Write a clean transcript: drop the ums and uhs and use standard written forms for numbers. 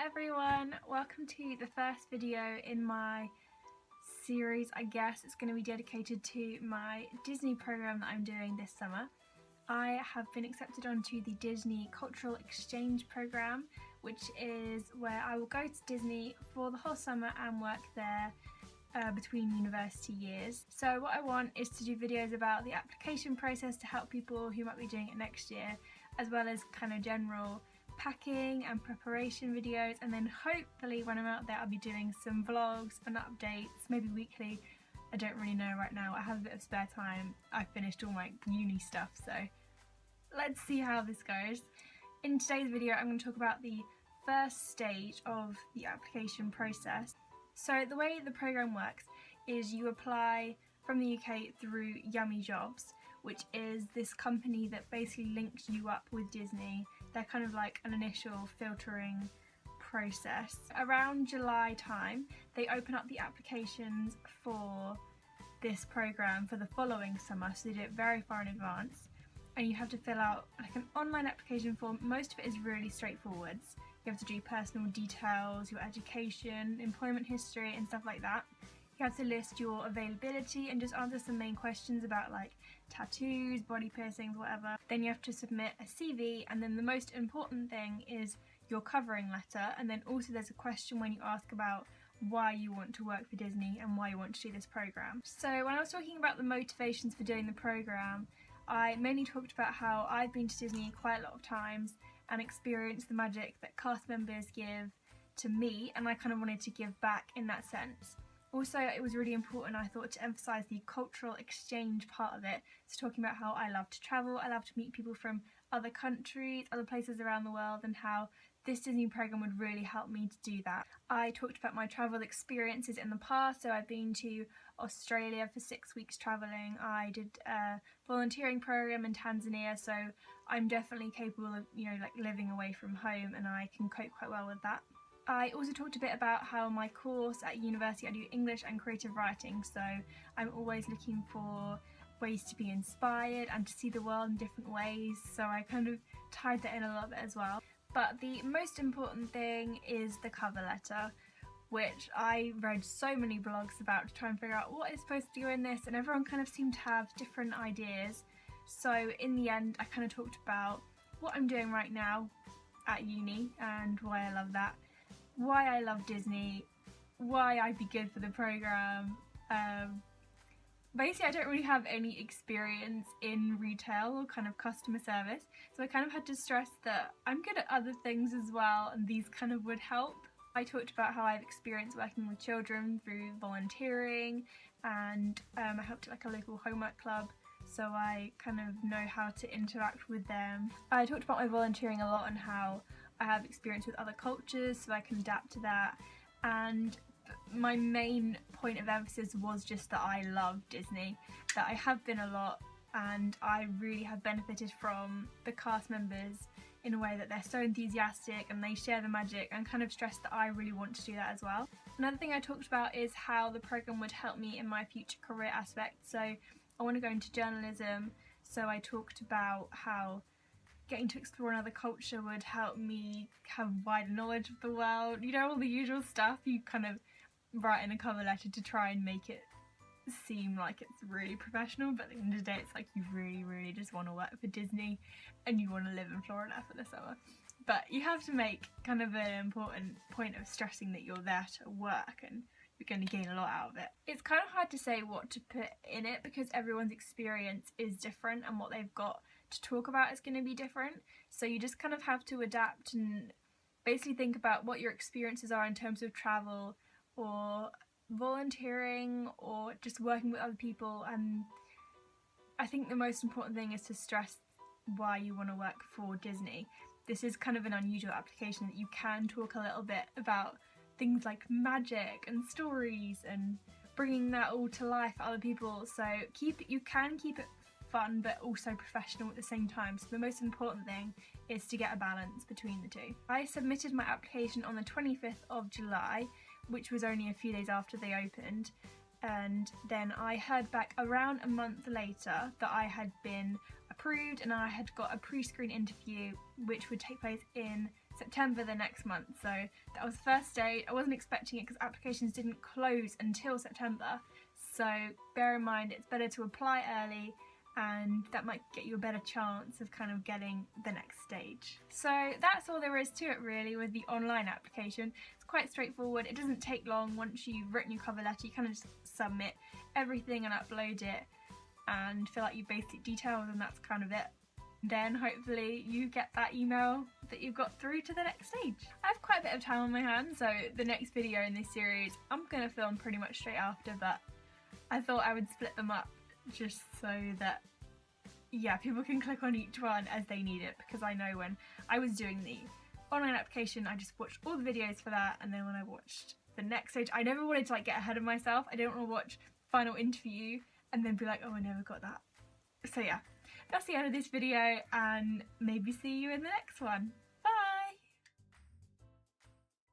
everyone, welcome to the first video in my series. I guess it's going to be dedicated to my Disney program that I'm doing this summer. I have been accepted onto the Disney Cultural Exchange program, which is where I will go to Disney for the whole summer and work there between university years. So what I want is to do videos about the application process to help people who might be doing it next year, as well as kind of general packing and preparation videos, and then hopefully when I'm out there I'll be doing some vlogs and updates, maybe weekly. I don't really know right now. I have a bit of spare time. I finished all my uni stuff, so let's see how this goes. In today's video I'm going to talk about the first stage of the application process. So the way the program works is you apply from the UK through Yummy Jobs, which is this company that basically links you up with Disney. They're kind of like an initial filtering process. Around July time, they open up the applications for this program for the following summer, so they do it very far in advance. And you have to fill out like an online application form. Most of it is really straightforward. You have to do personal details, your education, employment history and stuff like that. You have to list your availability and just answer some main questions about like tattoos, body piercings, whatever. Then you have to submit a CV, and then the most important thing is your covering letter. And then also there's a question when you ask about why you want to work for Disney and why you want to do this program. So when I was talking about the motivations for doing the program, I mainly talked about how I've been to Disney quite a lot of times and experienced the magic that cast members give to me, and I kind of wanted to give back in that sense. Also, it was really important, I thought, to emphasise the cultural exchange part of it. So talking about how I love to travel, I love to meet people from other countries, other places around the world, and how this Disney program would really help me to do that. I talked about my travel experiences in the past, so I've been to Australia for 6 weeks travelling. I did a volunteering program in Tanzania, so I'm definitely capable of, like living away from home, and I can cope quite well with that. I also talked a bit about how my course at university, I do English and creative writing, so I'm always looking for ways to be inspired and to see the world in different ways, so I kind of tied that in a little bit as well. But the most important thing is the cover letter, which I read so many blogs about to try and figure out what is supposed to go in this, and everyone kind of seemed to have different ideas. So in the end I kind of talked about what I'm doing right now at uni and why I love that, why I love Disney, why I'd be good for the program. Basically I don't really have any experience in retail or kind of customer service, so I kind of had to stress that I'm good at other things as well, and these kind of would help. I talked about how I've experienced working with children through volunteering, and I helped at like a local homework club, so I kind of know how to interact with them. I talked about my volunteering a lot and how I have experience with other cultures, so I can adapt to that. And my main point of emphasis was just that I love Disney, that I have been a lot, and I really have benefited from the cast members in a way that they're so enthusiastic and they share the magic, and kind of stressed that I really want to do that as well. Another thing I talked about is how the program would help me in my future career aspect. So I want to go into journalism, so I talked about how getting to explore another culture would help me have wider knowledge of the world. All the usual stuff you kind of write in a cover letter to try and make it seem like it's really professional, but at the end of the day it's like you really just want to work for Disney and you want to live in Florida for the summer. But you have to make kind of an important point of stressing that you're there to work and you're going to gain a lot out of it. It's kind of hard to say what to put in it because everyone's experience is different and what they've got to talk about is going to be different, so you just kind of have to adapt and basically think about what your experiences are in terms of travel or volunteering or just working with other people. And I think the most important thing is to stress why you want to work for Disney. This is kind of an unusual application that you can talk a little bit about things like magic and stories and bringing that all to life for other people, so you can keep it fun but also professional at the same time. So the most important thing is to get a balance between the two. I submitted my application on the 25th of July, which was only a few days after they opened, and then I heard back around a month later that I had been approved and I had got a pre-screen interview which would take place in September the next month. So that was the first date. I wasn't expecting it because applications didn't close until September. So bear in mind it's better to apply early, and that might get you a better chance of kind of getting the next stage. So that's all there is to it really with the online application. It's quite straightforward. It doesn't take long. Once you've written your cover letter, you kind of just submit everything and upload it and fill out your basic details, and that's kind of it. Then hopefully you get that email that you've got through to the next stage. I have quite a bit of time on my hands, so the next video in this series I'm going to film pretty much straight after, but I thought I would split them up just so that, yeah, people can click on each one as they need it, because I know when I was doing the online application I just watched all the videos for that, and then when I watched the next stage I never wanted to like get ahead of myself. I didn't want to watch final interview and then be like, oh, I never got that. So yeah, that's the end of this video, and maybe see you in the next one.